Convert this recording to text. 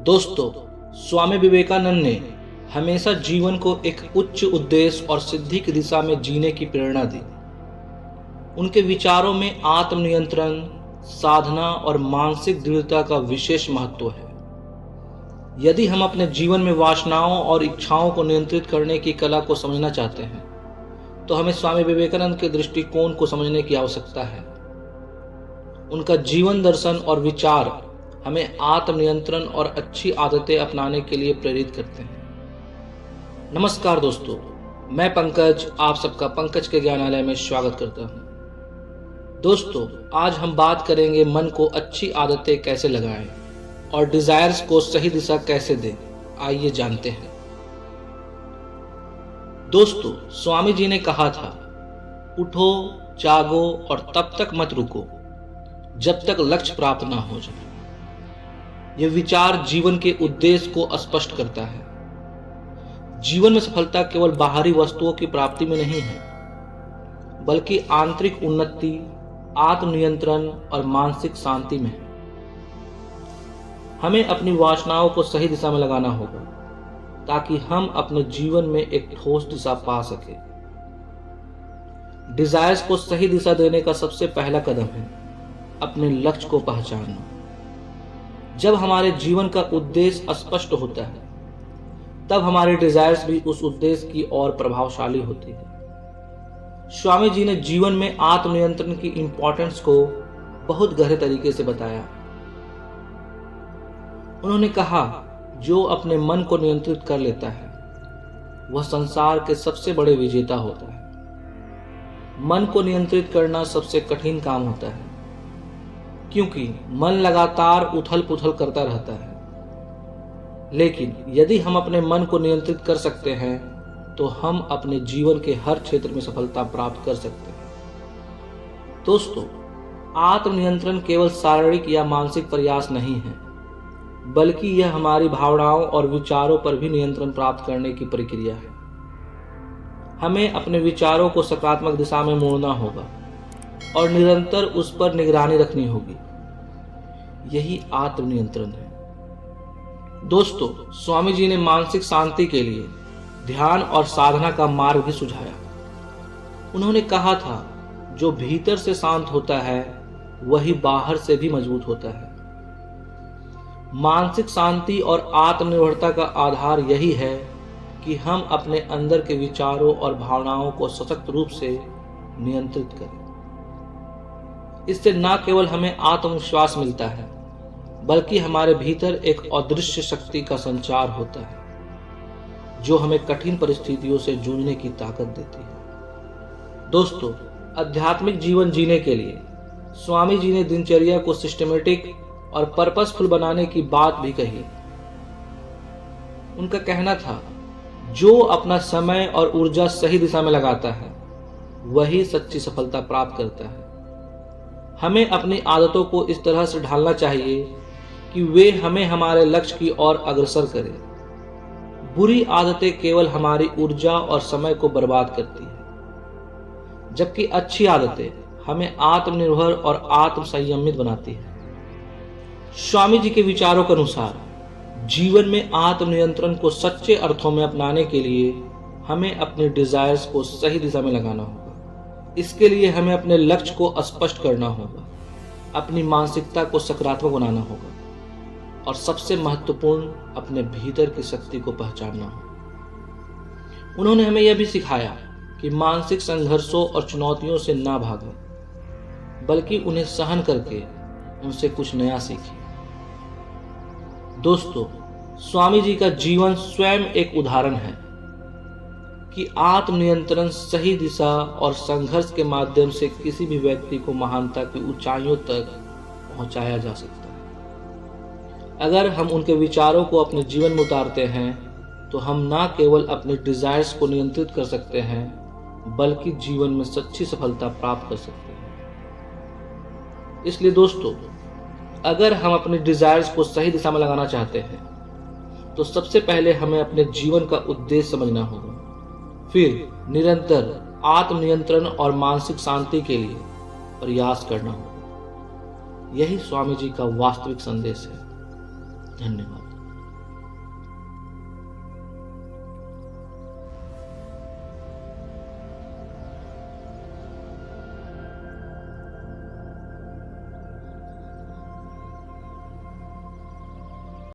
दोस्तों, स्वामी विवेकानंद ने हमेशा जीवन को एक उच्च उद्देश्य और सिद्धि की दिशा में जीने की प्रेरणा दी। उनके विचारों में आत्मनियंत्रण, साधना और मानसिक दृढ़ता का विशेष महत्व है। यदि हम अपने जीवन में वासनाओं और इच्छाओं को नियंत्रित करने की कला को समझना चाहते हैं, तो हमें स्वामी विवेकानंद के दृष्टिकोण को समझने की आवश्यकता है। उनका जीवन दर्शन और विचार हमें आत्मनियंत्रण और अच्छी आदतें अपनाने के लिए प्रेरित करते हैं। नमस्कार दोस्तों, मैं पंकज आप सबका पंकज के ज्ञानालय में स्वागत करता हूं। दोस्तों, आज हम बात करेंगे मन को अच्छी आदतें कैसे लगाएं और डिजायर्स को सही दिशा कैसे दें। आइए जानते हैं। दोस्तों, स्वामी जी ने कहा था, उठो, जागो और तब तक मत रुको जब तक लक्ष्य प्राप्त ना हो जाए। यह विचार जीवन के उद्देश्य को स्पष्ट करता है। जीवन में सफलता केवल बाहरी वस्तुओं की प्राप्ति में नहीं है, बल्कि आंतरिक उन्नति, आत्मनियंत्रण और मानसिक शांति में है। हमें अपनी वासनाओं को सही दिशा में लगाना होगा ताकि हम अपने जीवन में एक ठोस दिशा पा सके। डिजायर्स को सही दिशा देने का सबसे पहला कदम है अपने लक्ष्य को पहचानना। जब हमारे जीवन का उद्देश्य स्पष्ट होता है, तब हमारे डिजायर्स भी उस उद्देश्य की ओर प्रभावशाली होती है। स्वामी जी ने जीवन में आत्मनियंत्रण की इंपॉर्टेंस को बहुत गहरे तरीके से बताया। उन्होंने कहा, जो अपने मन को नियंत्रित कर लेता है, वह संसार के सबसे बड़े विजेता होता है। मन को नियंत्रित करना सबसे कठिन काम होता है, क्योंकि मन लगातार उथल पुथल करता रहता है। लेकिन यदि हम अपने मन को नियंत्रित कर सकते हैं, तो हम अपने जीवन के हर क्षेत्र में सफलता प्राप्त कर सकते हैं। दोस्तों, आत्मनियंत्रण केवल शारीरिक या मानसिक प्रयास नहीं है, बल्कि यह हमारी भावनाओं और विचारों पर भी नियंत्रण प्राप्त करने की प्रक्रिया है। हमें अपने विचारों को सकारात्मक दिशा में मोड़ना होगा और निरंतर उस पर निगरानी रखनी होगी। यही आत्मनियंत्रण है। दोस्तों, स्वामी जी ने मानसिक शांति के लिए ध्यान और साधना का मार्ग भी सुझाया। उन्होंने कहा था, जो भीतर से शांत होता है, वही बाहर से भी मजबूत होता है। मानसिक शांति और आत्मनिर्भरता का आधार यही है कि हम अपने अंदर के विचारों और भावनाओं को सशक्त रूप से नियंत्रित करें। इससे न केवल हमें आत्मविश्वास मिलता है, बल्कि हमारे भीतर एक अदृश्य शक्ति का संचार होता है, जो हमें कठिन परिस्थितियों से जूझने की ताकत देती है। दोस्तों, आध्यात्मिक जीवन जीने के लिए स्वामी जी ने दिनचर्या को सिस्टमेटिक और पर्पसफुल बनाने की बात भी कही। उनका कहना था, जो अपना समय और ऊर्जा सही दिशा में लगाता है, वही सच्ची सफलता प्राप्त करता है। हमें अपनी आदतों को इस तरह से ढालना चाहिए कि वे हमें हमारे लक्ष्य की ओर अग्रसर करें। बुरी आदतें केवल हमारी ऊर्जा और समय को बर्बाद करती हैं, जबकि अच्छी आदतें हमें आत्मनिर्भर और आत्मसंयमित बनाती हैं। स्वामी जी के विचारों के अनुसार जीवन में आत्मनियंत्रण को सच्चे अर्थों में अपनाने के लिए हमें अपने डिजायर्स को सही दिशा में लगाना होगा। इसके लिए हमें अपने लक्ष्य को स्पष्ट करना होगा, अपनी मानसिकता को सकारात्मक बनाना होगा और सबसे महत्वपूर्ण, अपने भीतर की शक्ति को पहचानना होगा। उन्होंने हमें यह भी सिखाया कि मानसिक संघर्षों और चुनौतियों से ना भागें, बल्कि उन्हें सहन करके उनसे कुछ नया सीखें। दोस्तों, स्वामी जी का जीवन स्वयं एक उदाहरण है कि आत्मनियंत्रण, सही दिशा और संघर्ष के माध्यम से किसी भी व्यक्ति को महानता की ऊंचाइयों तक पहुंचाया जा सकता है। अगर हम उनके विचारों को अपने जीवन में उतारते हैं, तो हम न केवल अपने डिजायर्स को नियंत्रित कर सकते हैं, बल्कि जीवन में सच्ची सफलता प्राप्त कर सकते हैं। इसलिए दोस्तों, अगर हम अपने डिजायर्स को सही दिशा में लगाना चाहते हैं, तो सबसे पहले हमें अपने जीवन का उद्देश्य समझना होगा। फिर निरंतर आत्मनियंत्रण और मानसिक शांति के लिए प्रयास करना होगा। यही स्वामी जी का वास्तविक संदेश है। धन्यवाद।